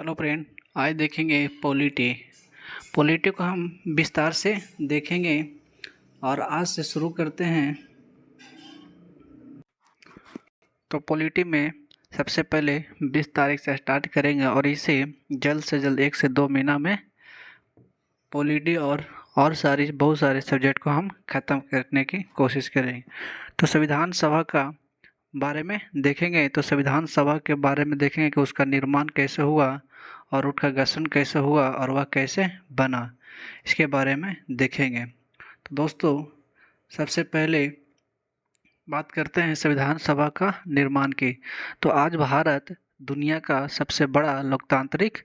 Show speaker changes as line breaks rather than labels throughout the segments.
Hello friend, आज देखेंगे polity. Polity को हम विस्तार से देखेंगे और आज से शुरू करते हैं। तो पॉलिटी में सबसे पहले 20 तारीख से स्टार्ट करेंगे और इसे जल्द से जल्द 1 से 2 महीना में पॉलिटी और बहुत सारे सब्जेक्ट को हम ख़त्म करने की कोशिश करेंगे। तो संविधान सभा का बारे में देखेंगे। तो संविधान सभा के बारे में देखेंगे कि उसका निर्माण कैसे हुआ और उसका गठन कैसे हुआ और वह कैसे बना, इसके बारे में देखेंगे। तो दोस्तों, सबसे पहले बात करते हैं संविधान सभा का निर्माण की। तो आज भारत दुनिया का सबसे बड़ा लोकतांत्रिक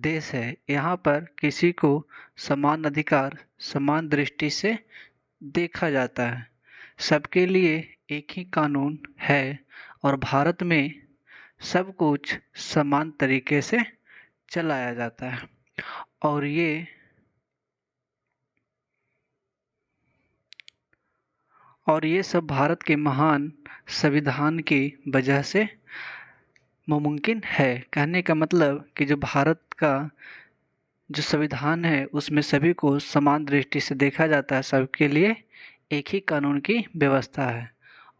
देश है। यहाँ पर किसी को समान अधिकार, समान दृष्टि से देखा जाता है। सबके लिए एक ही कानून है और भारत में सब कुछ समान तरीके से चलाया जाता है। और ये सब भारत के महान संविधान की वजह से मुमकिन है। कहने का मतलब कि जो भारत का जो संविधान है उसमें सभी को समान दृष्टि से देखा जाता है। सबके लिए एक ही कानून की व्यवस्था है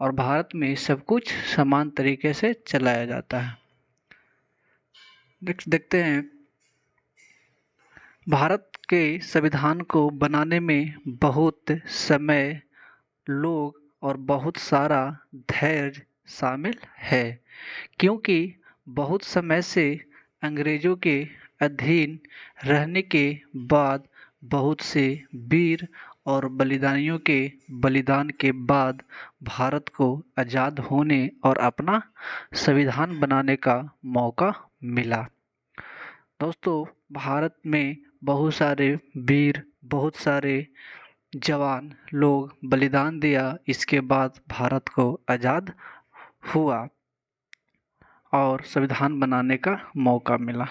और भारत में सब कुछ समान तरीके से चलाया जाता है। नेक्स्ट देखते हैं, भारत के संविधान को बनाने में बहुत समय, लोग और बहुत सारा धैर्य शामिल है, क्योंकि बहुत समय से अंग्रेजों के अधीन रहने के बाद बहुत से वीर और बलिदानियों के बलिदान के बाद भारत को आज़ाद होने और अपना संविधान बनाने का मौका मिला। दोस्तों, भारत में बहुत सारे वीर, बहुत सारे जवान लोग बलिदान दिया, इसके बाद भारत को आज़ाद हुआ और संविधान बनाने का मौका मिला।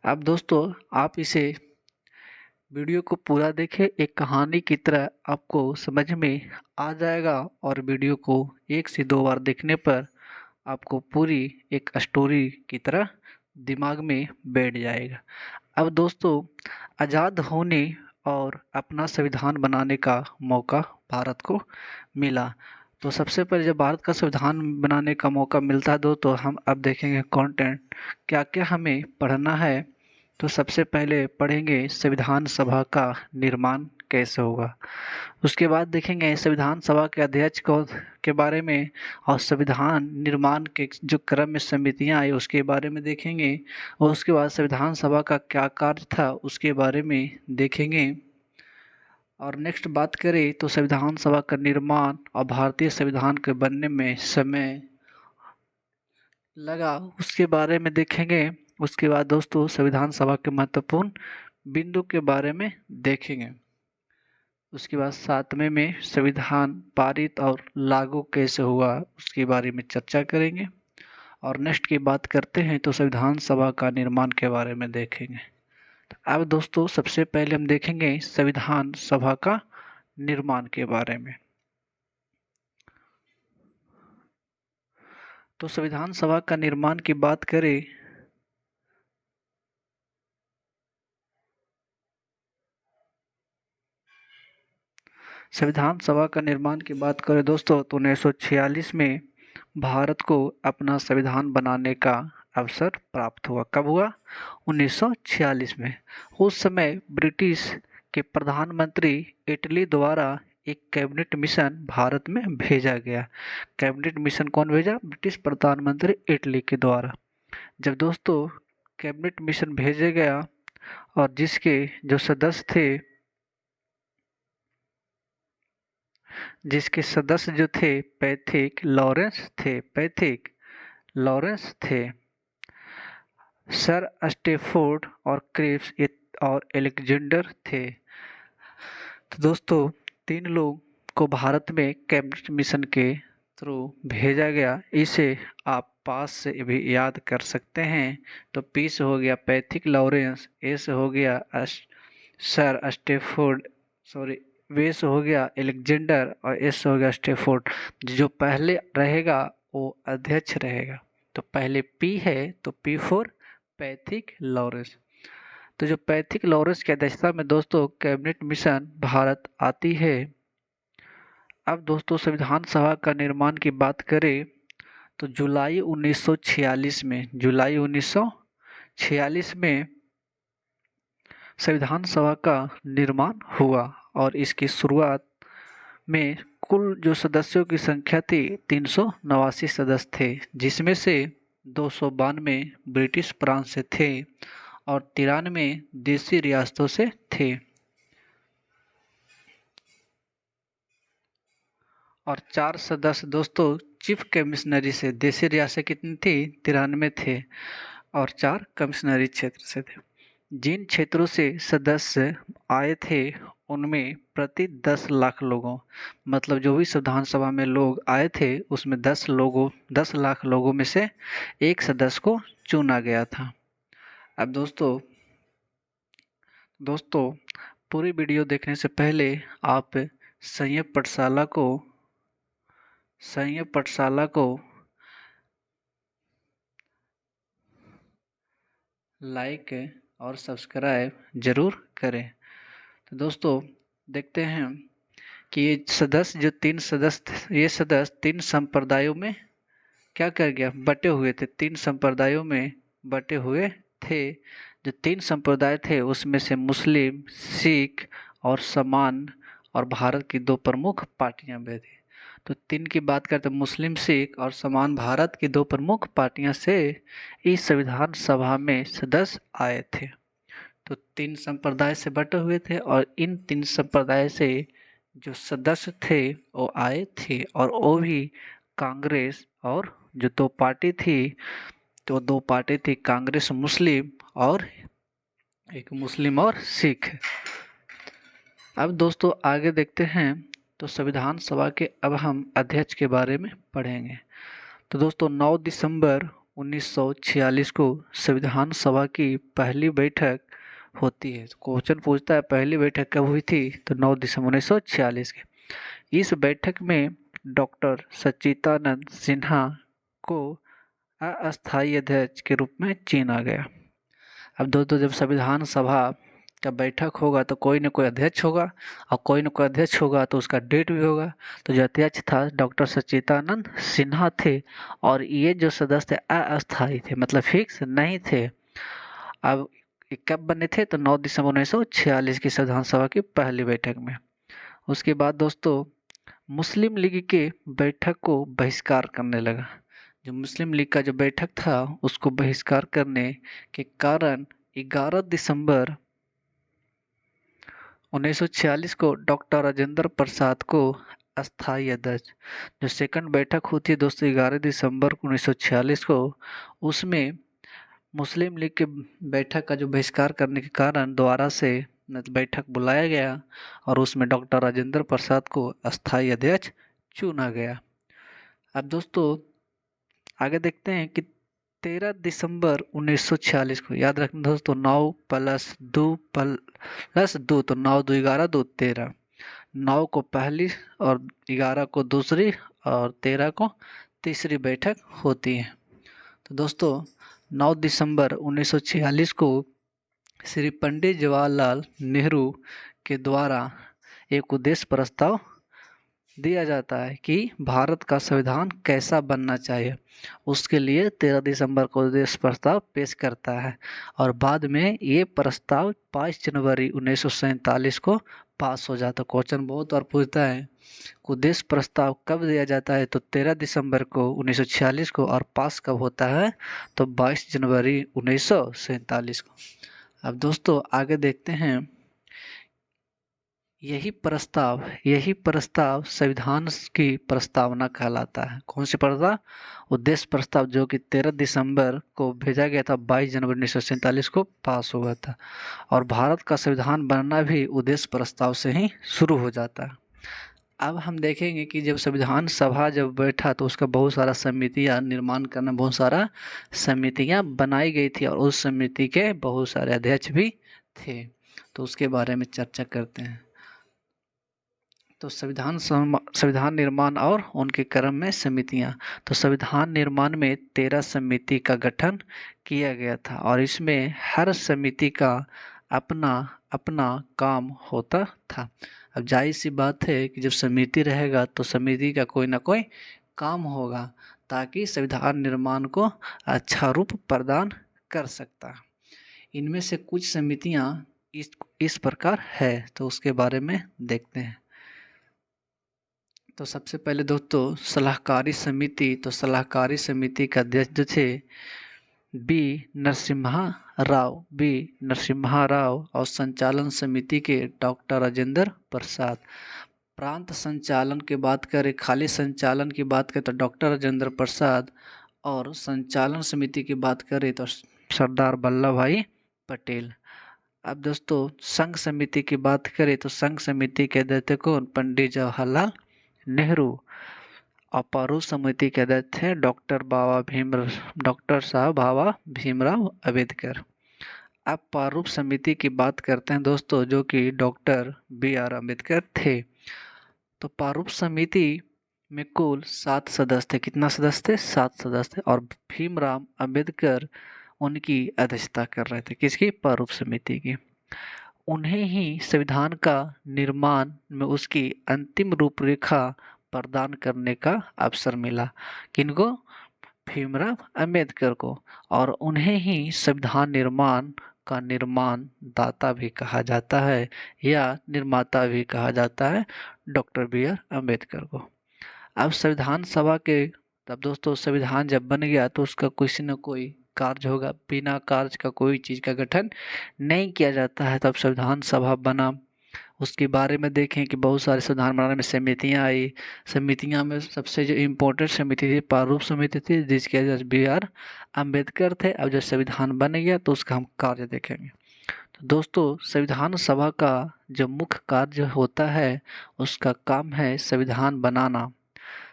अब दोस्तों, आप इसे वीडियो को पूरा देखें, एक कहानी की तरह आपको समझ में आ जाएगा और वीडियो को 1 से 2 बार देखने पर आपको पूरी एक स्टोरी की तरह दिमाग में बैठ जाएगा। अब दोस्तों, आज़ाद होने और अपना संविधान बनाने का मौका भारत को मिला। तो सबसे पहले जब भारत का संविधान बनाने का मौका मिलता है दोस्तों, हम अब देखेंगे कंटेंट क्या क्या हमें पढ़ना है। तो सबसे पहले पढ़ेंगे संविधान सभा का निर्माण कैसे होगा। उसके बाद देखेंगे संविधान सभा के अध्यक्ष के बारे में और संविधान निर्माण के जो क्रम में समितियां आई उसके बारे में देखेंगे। और उसके बाद संविधान सभा का क्या कार्य था उसके बारे में देखेंगे। और नेक्स्ट बात करें तो संविधान सभा का निर्माण और भारतीय संविधान के बनने में समय लगा उसके बारे में देखेंगे। उसके बाद दोस्तों, संविधान सभा के महत्वपूर्ण बिंदु के बारे में देखेंगे। उसके बाद 7वें में संविधान पारित और लागू कैसे हुआ उसके बारे में चर्चा करेंगे। और नेक्स्ट की बात करते हैं तो संविधान सभा का निर्माण के बारे में देखेंगे। तो अब दोस्तों, सबसे पहले हम देखेंगे संविधान सभा का निर्माण के बारे में। तो संविधान सभा का निर्माण की बात करें संविधान सभा का निर्माण की बात करें दोस्तों तो 1946 में भारत को अपना संविधान बनाने का अवसर प्राप्त हुआ। कब हुआ? 1946 में। उस समय ब्रिटिश के प्रधानमंत्री इटली द्वारा एक कैबिनेट मिशन भारत में भेजा गया। कैबिनेट मिशन कौन भेजा? ब्रिटिश प्रधानमंत्री इटली के द्वारा। जब दोस्तों कैबिनेट मिशन भेजा गया और जिसके जो सदस्य जो थे पैथिक लॉरेंस थे, सर स्टेफोर्ड और क्रिप्स और एलेक्जेंडर थे। तो दोस्तों, 3 लोग को भारत में कैबिनेट मिशन के थ्रू भेजा गया। इसे आप पास से भी याद कर सकते हैं। तो पी से हो गया पैथिक लॉरेंस, ए से हो गया सर स्टेफोर्ड, वे से हो गया एलेक्जेंडर और एस से हो गया स्टेफोर्ड। जो पहले रहेगा वो अध्यक्ष रहेगा। तो पहले पी है तो पी फॉर पैथिक लॉरेंस। तो जो पैथिक लॉरेंस की अध्यक्षता में दोस्तों कैबिनेट मिशन भारत आती है। अब दोस्तों संविधान सभा का निर्माण की बात करें तो जुलाई 1946 में संविधान सभा का निर्माण हुआ और इसकी शुरुआत में कुल जो सदस्यों की संख्या थी 389 सदस्य थे, जिसमें से 292 ब्रिटिश प्रांत से थे और 93 देशी रियासतों से थे। और 4 सदस्य दोस्तों चीफ कमिश्नरी से, देशी रियासत कितनी थी 93 थे और 4 कमिश्नरी क्षेत्र से थे। जिन क्षेत्रों से सदस्य आए थे उनमें प्रति 10 लाख लोगों, मतलब जो भी संविधान सभा में लोग आए थे उसमें 10 लाख लोगों में से एक सदस्य को चुना गया था। अब दोस्तों पूरी वीडियो देखने से पहले आप संयम पाठशाला को लाइक और सब्सक्राइब जरूर करें। तो दोस्तों देखते हैं कि ये सदस्य 3 संप्रदायों में क्या कर गया, बटे हुए थे। 3 संप्रदायों में बटे हुए थे। जो 3 संप्रदाय थे उसमें से मुस्लिम, सिख और समान और भारत की 2 प्रमुख पार्टियां भी थी। तो 3 की बात करते मुस्लिम, सिख और समान भारत की 2 प्रमुख पार्टियां से इस संविधान सभा में सदस्य आए थे। तो 3 संप्रदाय से बटे हुए थे और इन 3 संप्रदाय से जो सदस्य थे वो आए थे और वो भी कांग्रेस और जो 2 पार्टी थी, तो 2 पार्टी थी कांग्रेस मुस्लिम और एक मुस्लिम और सिख। अब दोस्तों आगे देखते हैं तो संविधान सभा के अब हम अध्यक्ष के बारे में पढ़ेंगे। तो दोस्तों 9 दिसंबर 1946 को संविधान सभा की पहली बैठक होती है। क्वेश्चन पूछता है पहली बैठक कब हुई थी, तो 9 दिसंबर 1946 की। इस बैठक में डॉक्टर सच्चिदानंद सिन्हा को अस्थायी अध्यक्ष के रूप में चुना गया। अब दोस्तों जब संविधान सभा का बैठक होगा तो कोई न कोई अध्यक्ष होगा और कोई न कोई अध्यक्ष होगा तो उसका डेट भी होगा। तो जो अध्यक्ष था डॉक्टर सच्चिदानंद सिन्हा थे और ये जो सदस्य अस्थायी थे, मतलब फिक्स नहीं थे। अब कब बने थे, तो 9 दिसंबर 1946 की संविधान सभा की पहली बैठक में। उसके बाद दोस्तों मुस्लिम लीग के बैठक को बहिष्कार करने लगा। जो मुस्लिम लीग का जो बैठक था उसको बहिष्कार करने के कारण 11 दिसंबर 1946 को डॉक्टर राजेंद्र प्रसाद को अस्थायी अध्यक्ष, जो सेकंड बैठक होती है दोस्तों 11 दिसंबर 1946 को, उसमें मुस्लिम लीग के बैठक का जो बहिष्कार करने के कारण दोबारा से बैठक बुलाया गया और उसमें डॉक्टर राजेंद्र प्रसाद को अस्थायी अध्यक्ष चुना गया। अब दोस्तों आगे देखते हैं कि 13 दिसंबर 1946 को, याद रखना दोस्तों 9 + 2 + 2 तो 9 2 11 2 13, 9 को पहली और 11 को दूसरी और 13 को तीसरी बैठक होती है। तो दोस्तों 9 दिसंबर 1946 को श्री पंडित जवाहरलाल नेहरू के द्वारा एक उद्देश्य प्रस्ताव दिया जाता है कि भारत का संविधान कैसा बनना चाहिए। उसके लिए 13 दिसंबर को उद्देश्य प्रस्ताव पेश करता है और बाद में ये प्रस्ताव 5 जनवरी 1947 को पास हो जाता है। क्वेश्चन बहुत बार पूछता है उद्देश्य प्रस्ताव कब दिया जाता है, तो 13 दिसंबर को 1946 को, और पास कब होता है, तो 22 जनवरी 1947 को। अब दोस्तों आगे देखते हैं यही प्रस्ताव संविधान की प्रस्तावना कहलाता है। कौन सी प्रस्ताव? उद्देश्य प्रस्ताव, जो कि 13 दिसंबर को भेजा गया था, 22 जनवरी 1947 को पास हुआ था। और भारत का संविधान बनना भी उद्देश्य प्रस्ताव से ही शुरू हो जाता है। अब हम देखेंगे कि जब संविधान सभा जब बैठा तो उसका बहुत सारा समितियां निर्माण करना, बहुत सारा समितियां बनाई गई थी और उस समिति के बहुत सारे अध्यक्ष भी थे। तो उसके बारे में चर्चा करते हैं। तो संविधान निर्माण और उनके क्रम में समितियां। तो संविधान निर्माण में 13 समिति का गठन किया गया था और इसमें हर समिति का अपना अपना काम होता था। अब जाहिर सी बात है कि जब समिति रहेगा तो समिति का कोई ना कोई काम होगा ताकि संविधान निर्माण को अच्छा रूप प्रदान कर सकता। इनमें से कुछ समितियां इस प्रकार है, तो उसके बारे में देखते हैं। तो सबसे पहले दोस्तों सलाहकारी समिति। तो सलाहकारी समिति का अध्यक्ष जो थे बी नरसिम्हा राव और संचालन समिति के डॉक्टर राजेंद्र प्रसाद। प्रांत संचालन की बात करें, खाली संचालन की बात करें तो डॉक्टर राजेंद्र प्रसाद, और संचालन समिति की बात करें तो सरदार वल्लभ भाई पटेल। अब दोस्तों संघ समिति की बात करें तो संघ समिति के अध्यक्ष कौन? पंडित जवाहरलाल नेहरू। और प्रारूप समिति के अध्यक्ष थे डॉक्टर साहब बाबा भीमराव अंबेडकर। अब प्रारूप समिति की बात करते हैं दोस्तों, जो कि डॉक्टर BR अम्बेडकर थे। तो प्रारूप समिति में कुल 7 सदस्य थे। कितना सदस्य थे? 7 सदस्य थे। और भीमराव अंबेडकर उनकी अध्यक्षता कर रहे थे। किसकी? प्रारूप समिति की। उन्हें ही संविधान का निर्माण में उसकी अंतिम रूपरेखा प्रदान करने का अवसर मिला। किनको? भीमराव अंबेडकर को। और उन्हें ही संविधान निर्माण का निर्माण दाता भी कहा जाता है या निर्माता भी कहा जाता है, डॉक्टर BR अम्बेडकर को। अब संविधान सभा के, तब दोस्तों संविधान जब बन गया तो उसका किसी न कोई कार्य होगा। बिना कार्य का कोई चीज़ का गठन नहीं किया जाता है। तब संविधान सभा बना। उसके बारे में देखें कि बहुत सारे संविधान बनाने में समितियां आई। समितियां में सबसे जो इम्पोर्टेंट समिति थी प्रारूप समिति थी, जिसके अध्यक्ष BR अम्बेडकर थे। अब जब संविधान बन गया तो उसका हम कार्य देखेंगे। तो दोस्तों संविधान सभा का जो मुख्य कार्य होता है उसका काम है संविधान बनाना।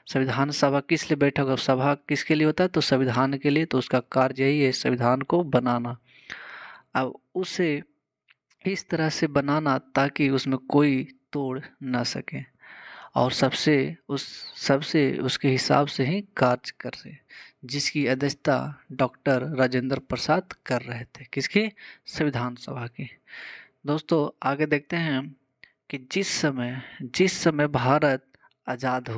संविधान सभा किस लिए बैठक? अब सभा किसके लिए होता है? तो संविधान के लिए। तो उसका कार्य यही है, संविधान को बनाना। अब उसे इस तरह से बनाना ताकि उसमें कोई तोड़ ना सके और सबसे उसके हिसाब से ही कार्य कर रहे, जिसकी अध्यक्षता डॉक्टर राजेंद्र प्रसाद कर रहे थे। किसकी? संविधान सभा की। दोस्तों आगे देखते हैं कि जिस समय भारत आज़ाद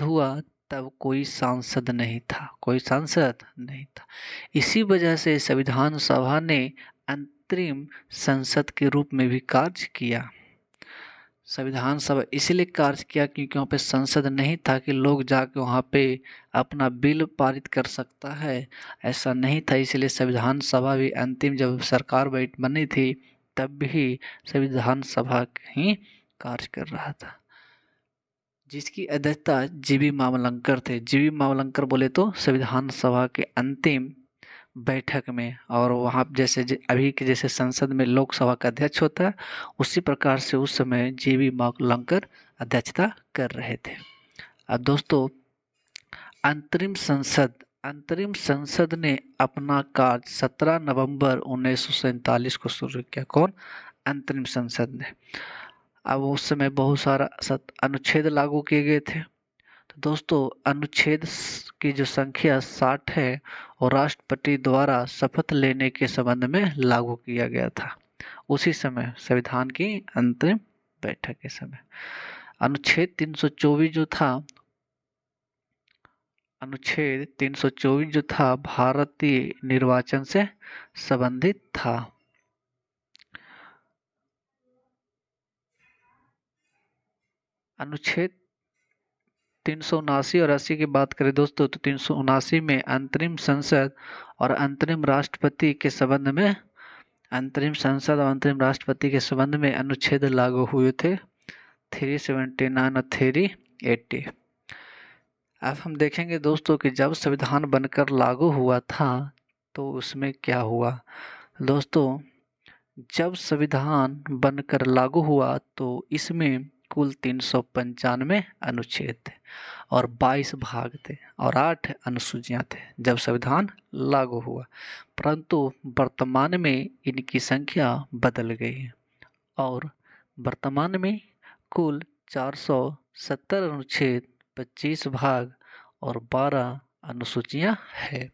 हुआ तब कोई सांसद नहीं था। इसी वजह से संविधान सभा ने अंतरिम संसद के रूप में भी कार्य किया। संविधान सभा इसलिए कार्य किया क्योंकि वहाँ पे संसद नहीं था कि लोग जाके वहाँ पे अपना बिल पारित कर सकता है, ऐसा नहीं था। इसलिए संविधान सभा भी अंतिम जब सरकार बनी थी तब भी संविधान सभा ही कार्य कर रहा था, जिसकी अध्यक्षता जीवी मावलंकर थे। जीवी मावलंकर बोले तो संविधान सभा के अंतिम बैठक में, और वहाँ जैसे अभी के जैसे संसद में लोकसभा का अध्यक्ष होता है उसी प्रकार से उस समय जीवी मावलंकर अध्यक्षता कर रहे थे। अब दोस्तों अंतरिम संसद ने अपना कार्य 17 नवंबर 1947 को शुरू किया। कौन? अंतरिम संसद ने। अब उस समय बहुत सारा अनुच्छेद लागू किए गए थे। तो दोस्तों अनुच्छेद की जो संख्या 60 है और राष्ट्रपति द्वारा शपथ लेने के संबंध में लागू किया गया था उसी समय, संविधान की अंतिम बैठक के समय। अनुच्छेद 324 जो था भारतीय निर्वाचन से संबंधित था। अनुच्छेद 379 और 80 की बात करें दोस्तों तो 379 में अंतरिम संसद और अंतरिम राष्ट्रपति के संबंध में अनुच्छेद लागू हुए थे 379 और 380। अब हम देखेंगे दोस्तों कि जब संविधान बनकर लागू हुआ था तो उसमें क्या हुआ। दोस्तों जब संविधान बनकर लागू हुआ तो इसमें कुल 395 अनुच्छेद थे और 22 भाग थे और 8 अनुसूचियां थे जब संविधान लागू हुआ, परंतु वर्तमान में इनकी संख्या बदल गई है और वर्तमान में कुल 470 अनुच्छेद, 25 भाग और 12 अनुसूचियां हैं।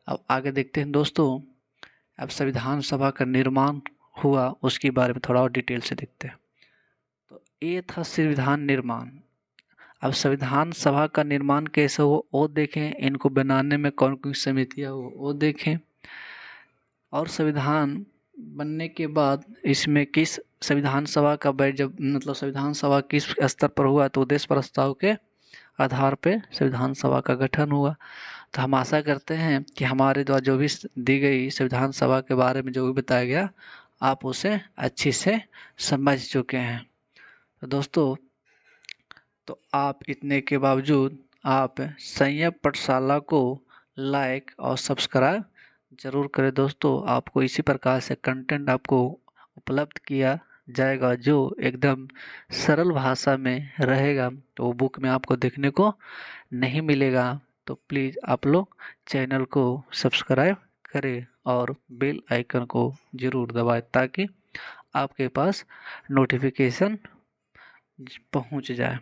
अब आगे देखते हैं दोस्तों। अब संविधान सभा का निर्माण हुआ उसके बारे में थोड़ा और डिटेल से देखते हैं। तो ये था संविधान निर्माण। अब संविधान सभा का निर्माण कैसे हो वो देखें, इनको बनाने में कौन कौन सी समितियाँ हो वो देखें, और संविधान बनने के बाद इसमें किस संविधान सभा का जब मतलब संविधान सभा किस स्तर पर हुआ, तो उद्देश्य प्रस्ताव के आधार पे संविधान सभा का गठन हुआ। तो हम आशा करते हैं कि हमारे द्वारा जो भी दी गई संविधान सभा के बारे में जो भी बताया गया आप उसे अच्छी से समझ चुके हैं। तो दोस्तों, तो आप इतने के बावजूद आप संयम पाठशाला को लाइक और सब्सक्राइब ज़रूर करें दोस्तों। आपको इसी प्रकार से कंटेंट आपको उपलब्ध किया जाएगा जो एकदम सरल भाषा में रहेगा, तो वो बुक में आपको देखने को नहीं मिलेगा। तो प्लीज़ आप लोग चैनल को सब्सक्राइब करें और बेल आइकन को ज़रूर दबाएं ताकि आपके पास नोटिफिकेशन पहुंच जाए।